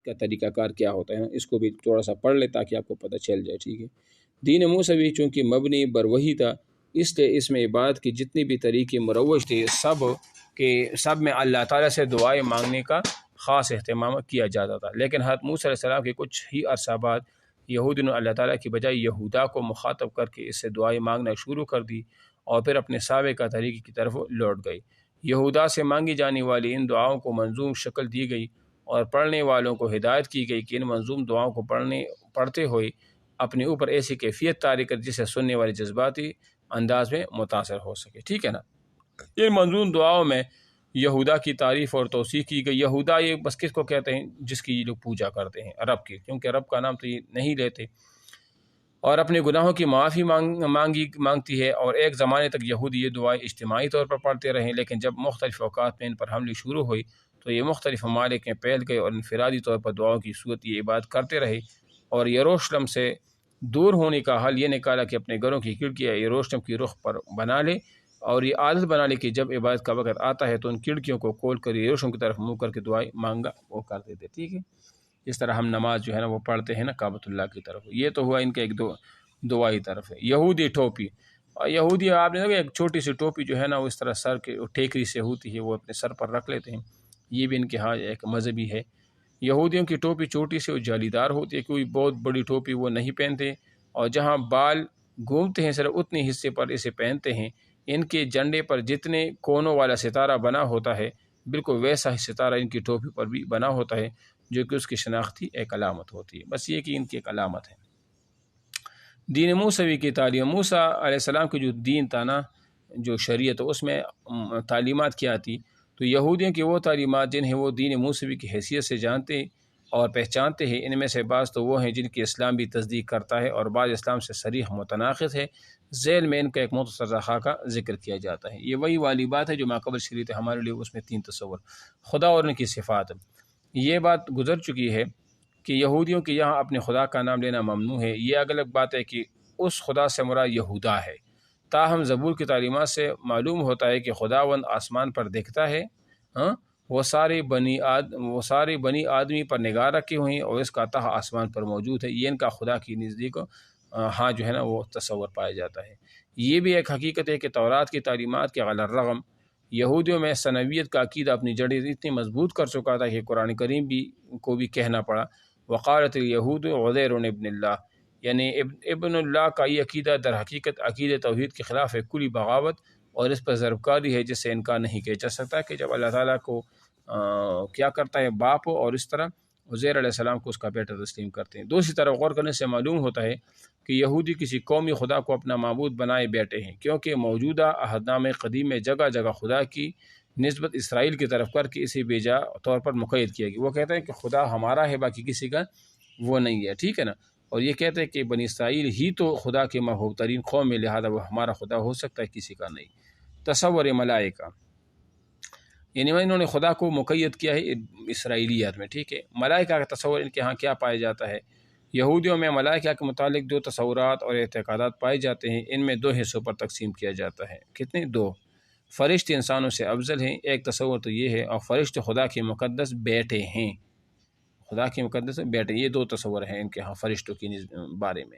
کا طریقہ کار کیا ہوتا ہے نا، اس کو بھی تھوڑا سا پڑھ لے تاکہ آپ کو پتہ چل جائے، ٹھیک ہے۔ دین موسوی چونکہ مبنی بر وحی تھا، اس لیے اس میں عبادت کی جتنی بھی طریقے مروج تھے سب میں اللہ تعالیٰ سے دعائیں مانگنے کا خاص اہتمام کیا جاتا تھا، لیکن حضرت موسیٰ علیہ السلام کے کچھ ہی عرصہ بعد یہود نے اللہ تعالیٰ کی بجائے یہودا کو مخاطب کر کے اس سے دعائیں مانگنا شروع کر دی اور پھر اپنے سابقہ طریقے کی طرف لوٹ گئی۔ یہودا سے مانگی جانے والی ان دعاؤں کو منظوم شکل دی گئی اور پڑھنے والوں کو ہدایت کی گئی کہ ان منظوم دعاؤں کو پڑھتے ہوئے اپنے اوپر ایسی کیفیت طاری کر جسے سننے والے جذباتی انداز میں متاثر ہو سکے، ٹھیک ہے نا۔ ان منظوم دعاؤں میں یہودا کی تعریف اور توصیف کی گئی۔ یہودا یہ بس کس کو کہتے ہیں؟ جس کی یہ لوگ پوجا کرتے ہیں، رب کی، کیونکہ رب کا نام تو یہ نہیں لیتے، اور اپنے گناہوں کی معافی مانگتی ہے۔ اور ایک زمانے تک یہودی یہ دعائیں اجتماعی طور پر پڑھتے رہے، لیکن جب مختلف اوقات میں ان پر حملے شروع ہوئی تو یہ مختلف ممالک میں پھیل گئے اور انفرادی طور پر دعاؤں کی صورت یہ عبادت کرتے رہے، اور یروشلم سے دور ہونے کا حل یہ نکالا کہ اپنے گھروں کی کھڑکیاں یروشلم کی رخ پر بنا لے، اور یہ عادت بنا لی کہ جب عبادت کا وقت آتا ہے تو ان کھڑکیوں کو کھول کر یروشلم کی طرف منہ کر کے دعائیں مانگا وہ کرتے تھے، ٹھیک ہے۔ اس طرح ہم نماز جو ہے نا وہ پڑھتے ہیں نا کعبۃ اللہ کی طرف، یہ تو ہوا ان کا ایک دعائی طرف ہے۔ یہودی ٹوپی، یہودی آپ نے دیکھا ایک چھوٹی سی ٹوپی جو ہے نا وہ اس طرح سر کے ٹیکری سے ہوتی ہے، وہ اپنے سر پر رکھ لیتے ہیں، یہ بھی ان کے ہاں ایک مذہبی ہے۔ یہودیوں کی ٹوپی چھوٹی سی اور جالی دار ہوتی ہے، کوئی بہت بڑی ٹوپی وہ نہیں پہنتے، اور جہاں بال گھومتے ہیں صرف اتنے حصے پر اسے پہنتے ہیں۔ ان کے جھنڈے پر جتنے کونوں والا ستارہ بنا ہوتا ہے بالکل ویسا ہی ستارہ ان کی ٹوپی پر بھی بنا ہوتا ہے، جو کہ اس کی شناختی ایک علامت ہوتی ہے، بس یہ کہ ان کی ایک علامت ہے۔ دین موسوی کی تعلیم، موسیٰ علیہ السلام کی جو دین تھا نا، جو شریعت، اس میں تعلیمات کیا تھی؟ تو یہودیوں کی وہ تعلیمات جنہیں وہ دین موسوی کی حیثیت سے جانتے اور پہچانتے ہیں، ان میں سے بعض تو وہ ہیں جن کی اسلام بھی تصدیق کرتا ہے اور بعض اسلام سے صریح متناقض ہے۔ ذیل میں ان کا ایک مختصر خاکہ ذکر کیا جاتا ہے۔ یہ وہی والی بات ہے جو ماقبل شریعت ہمارے لیے، اس میں 3 تصور، خدا اور ان کی صفات۔ یہ بات گزر چکی ہے کہ یہودیوں کے یہاں اپنے خدا کا نام لینا ممنوع ہے۔ یہ الگ بات ہے کہ اس خدا سے مراد یہودا ہے، تاہم زبور کی تعلیمات سے معلوم ہوتا ہے کہ خداوند آسمان پر دیکھتا ہے، وہ سارے بنی آدمی پر نگاہ رکھے ہوئے ہیں اور اس کا تہہ آسمان پر موجود ہے۔ یہ ان کا خدا کی نزدیک ہاں جو ہے نا وہ تصور پایا جاتا ہے۔ یہ بھی ایک حقیقت ہے کہ تورات کی تعلیمات کے علی الرغم یہودیوں میں ثنویت کا عقیدہ اپنی جڑیں اتنی مضبوط کر چکا تھا کہ قرآن کریم کو بھی کہنا پڑا، وقالت الیہود عزیر ابن اللہ، یعنی ابن اللہ کا یہ عقیدہ در حقیقت عقید توحید کے خلاف ایک کلی بغاوت اور اس پر ضرب کاری ہے جس سے انکار نہیں کیا جا سکتا کہ جب اللہ تعالیٰ کو کیا کرتا ہے باپ، اور اس طرح عزیر علیہ السلام کو اس کا بیٹا تسلیم کرتے ہیں۔ دوسری طرف غور کرنے سے معلوم ہوتا ہے کہ یہودی کسی قومی خدا کو اپنا معبود بنائے بیٹھے ہیں، کیونکہ موجودہ عہدنامہ قدیم میں جگہ جگہ خدا کی نسبت اسرائیل کی طرف کر کے اسے بیجا طور پر مقید کیا گیا۔ وہ کہتے ہیں کہ خدا ہمارا ہے، باقی کسی کا وہ نہیں ہے، ٹھیک ہے نا، اور یہ کہتے ہیں کہ بنی اسرائیل ہی تو خدا کے محبوب ترین قوم ہے، لہذا وہ ہمارا خدا ہو سکتا ہے، کسی کا نہیں۔ تصور ملائکہ، یعنی انہوں نے خدا کو مقید کیا ہے اسرائیلیات میں، ٹھیک ہے۔ ملائکہ کا تصور ان کے ہاں کیا پایا جاتا ہے؟ یہودیوں میں ملائکہ کے متعلق 2 تصورات اور اعتقادات پائے جاتے ہیں، ان میں 2 حصوں پر تقسیم کیا جاتا ہے۔ کتنے؟ 2۔ فرشتے انسانوں سے افضل ہیں، ایک تصور تو یہ ہے، اور فرشتے خدا کے مقدس بیٹے ہیں، خدا کے مقدس بیٹے، یہ 2 تصور ہیں ان کے ہاں فرشتوں کے بارے میں،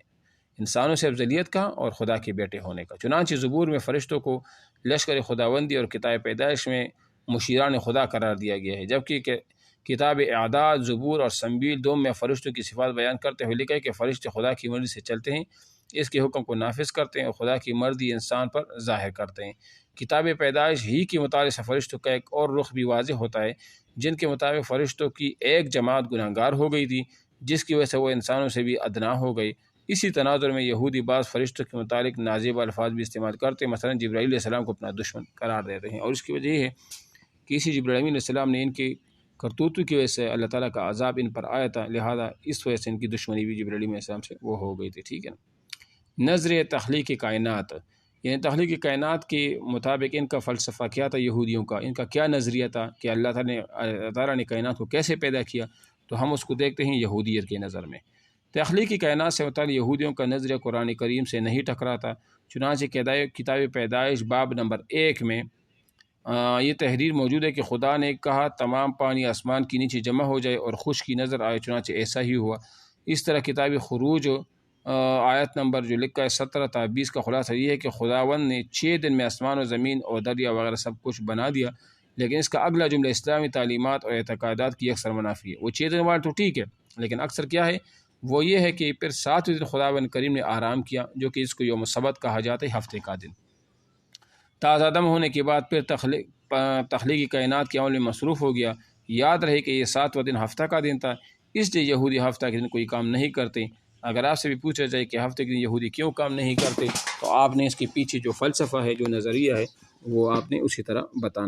انسانوں سے افضلیت کا اور خدا کے بیٹے ہونے کا۔ چنانچہ زبور میں فرشتوں کو لشکر خداوندی اور کتاب پیدائش میں مشیران خدا قرار دیا گیا ہے، جبکہ کتاب اعداد، زبور اور سنبیل دوم میں فرشتوں کی صفات بیان کرتے ہوئے لکھا ہے کہ فرشتے خدا کی مرضی سے چلتے ہیں، اس کے حکم کو نافذ کرتے ہیں اور خدا کی مرضی انسان پر ظاہر کرتے ہیں۔ کتاب پیدائش ہی کے مطالعے سے فرشتوں کا ایک اور رخ بھی واضح ہوتا ہے، جن کے مطابق فرشتوں کی ایک جماعت گناہگار ہو گئی تھی، جس کی وجہ سے وہ انسانوں سے بھی ادنا ہو گئی۔ اسی تناظر میں یہودی بعض فرشتوں کے متعلق نازیبہ الفاظ بھی استعمال کرتے ہیں، مثلا جبرائیل علیہ السلام کو اپنا دشمن قرار دیتے ہیں، اور اس کی وجہ یہ ہے کہ اسی جبرائیل علیہ السلام نے ان کے کرتوتوں کی وجہ سے اللہ تعالیٰ کا عذاب ان پر آیا تھا، لہذا اس وجہ سے ان کی دشمنی بھی جبرائیل علیہ السلام سے وہ ہو گئی تھی، ٹھیک ہے نا۔ نظر تخلیق کائنات، یعنی تخلیق کائنات کے مطابق ان کا فلسفہ کیا تھا یہودیوں کا، ان کا کیا نظریہ تھا کہ اللہ تعالیٰ نے کائنات کو کیسے پیدا کیا، تو ہم اس کو دیکھتے ہیں یہودیت کے نظر میں۔ تخلیقی کائنات سے متعلق یہودیوں کا نظریہ قرآن کریم سے نہیں ٹکراتا، چنانچہ کتاب پیدائش باب نمبر 1 میں یہ تحریر موجود ہے کہ خدا نے کہا تمام پانی آسمان کے نیچے جمع ہو جائے اور خشکی نظر آئے، چنانچہ ایسا ہی ہوا۔ اس طرح کتاب خروج آیت نمبر جو لکھا ہے 17 تا 20 کا خلاصہ یہ ہے کہ خداوند نے 6 دن میں آسمان و زمین اور دریا وغیرہ سب کچھ بنا دیا، لیکن اس کا اگلا جملہ اسلامی تعلیمات اور اعتقادات کی اکثر منافی ہے۔ وہ 6 دن والا تو ٹھیک ہے، لیکن اکثر کیا ہے وہ یہ ہے کہ پھر 7ویں دن خداوند کریم نے آرام کیا، جو کہ اس کو یوم سبت کہا جاتا ہے، ہفتے کا دن۔ تازہ دم ہونے کے بعد پھر تخلیقی کائنات کے عمل میں مصروف ہو گیا۔ یاد رہے کہ یہ 7واں دن ہفتہ کا دن تھا، اس لیے یہودی ہفتہ کے دن کوئی کام نہیں کرتے۔ اگر آپ سے بھی پوچھا جائے کہ ہفتے کے دن یہودی کیوں کام نہیں کرتے، تو آپ نے اس کے پیچھے جو فلسفہ ہے، جو نظریہ ہے، وہ آپ نے اسی طرح بتانا۔